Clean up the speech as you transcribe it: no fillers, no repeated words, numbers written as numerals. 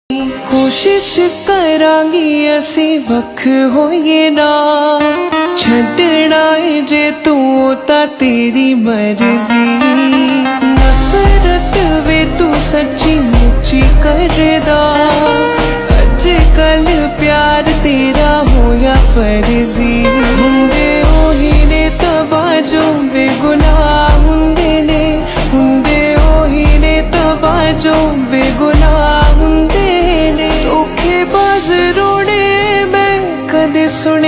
कोशिश करांगी असी वख होइए ना, छड्डना है जे तू तां तेरी मर्जी। नफरत वे तू सच्ची मुच्ची करदा, अजकल प्यार तेरा होया फर्जी। हुंदे ओही ने तबाजो बेगुनाह हुंदे ने, हुंदे ओही ने तबाजो बेगुनाह हुंदे ने। धोखेबाज रोने मैं कदे सुने